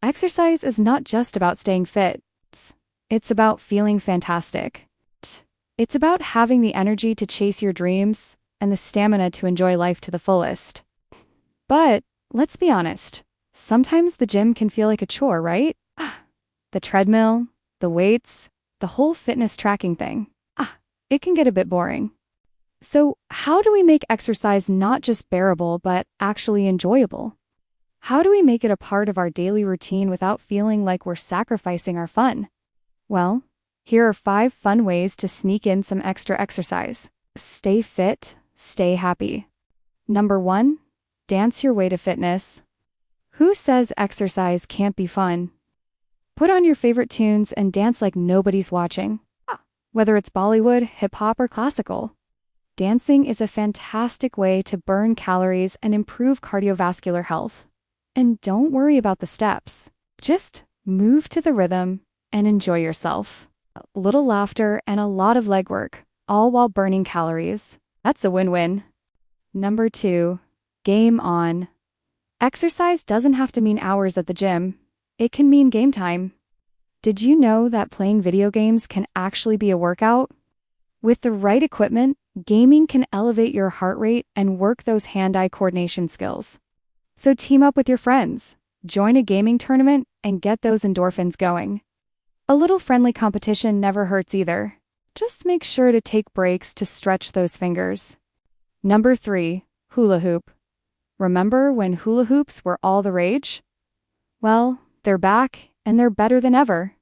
Exercise is not just about staying fit. It's about feeling fantastic. It's about having the energy to chase your dreams and the stamina to enjoy life to the fullest. But let's be honest, sometimes the gym can feel like a chore, right? The treadmill, the weights, the whole fitness tracking thing. It can get a bit boring. So, how do we make exercise not just bearable, but actually enjoyable? How do we make it a part of our daily routine without feeling like we're sacrificing our fun? Well, here are 5 fun ways to sneak in some extra exercise. Stay fit, stay happy. Number 1, dance your way to fitness. Who says exercise can't be fun? Put on your favorite tunes and dance like nobody's watching. Whether it's Bollywood, hip-hop, or classical. Dancing is a fantastic way to burn calories and improve cardiovascular health. And don't worry about the steps. Just move to the rhythm and enjoy yourself. A little laughter and a lot of leg work, all while burning calories. That's a win-win. Number 2, game on. Exercise doesn't have to mean hours at the gym. It can mean game time. Did you know that playing video games can actually be a workout? With the right equipment, gaming can elevate your heart rate and work those hand-eye coordination skills. So team up with your friends, join a gaming tournament, and get those endorphins going. A little friendly competition never hurts either. Just make sure to take breaks to stretch those fingers. Number 3, hula hoop. Remember when hula hoops were all the rage? Well, they're back, and they're better than ever.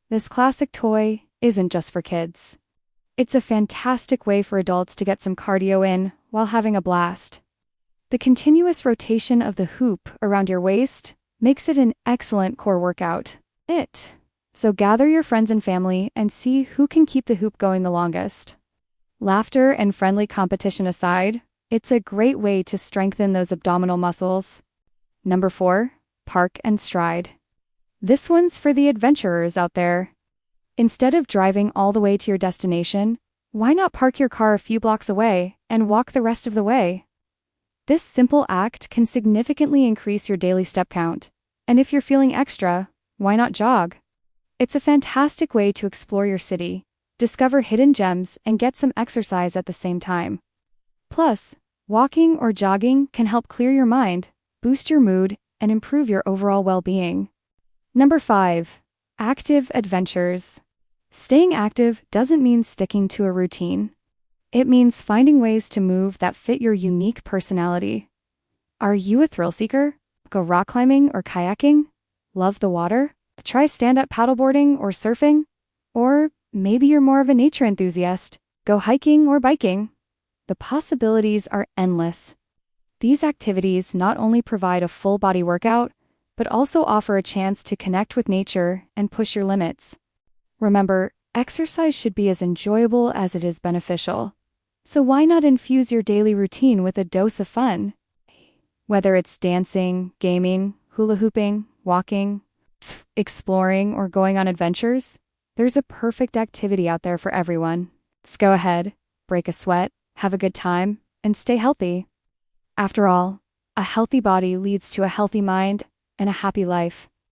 This classic toy isn't just for kids. It's a fantastic way for adults to get some cardio in while having a blast. The continuous rotation of the hoop around your waist makes it an excellent core workout. So gather your friends and family and see who can keep the hoop going the longest. Laughter and friendly competition aside, it's a great way to strengthen those abdominal muscles. Number 4, park and stride. This one's for the adventurers out there. Instead of driving all the way to your destination, why not park your car a few blocks away and walk the rest of the way? This simple act can significantly increase your daily step count. And if you're feeling extra, why not jog? It's a fantastic way to explore your city, discover hidden gems, and get some exercise at the same time. Plus, walking or jogging can help clear your mind, boost your mood, and improve your overall well-being. Number 5, active adventures. Staying active doesn't mean sticking to a routine. It means finding ways to move that fit your unique personality. Are you a thrill seeker? Go rock climbing or kayaking? Love the water? Try stand-up paddleboarding or surfing? Or maybe you're more of a nature enthusiast. Go hiking or biking. The possibilities are endless. These activities not only provide a full-body workout, but also offer a chance to connect with nature and push your limits. Remember, exercise should be as enjoyable as it is beneficial. So why not infuse your daily routine with a dose of fun? Whether it's dancing, gaming, hula hooping, walking, exploring, or going on adventures, there's a perfect activity out there for everyone. Let's go ahead, break a sweat, have a good time, and stay healthy. After all, a healthy body leads to a healthy mind and a happy life.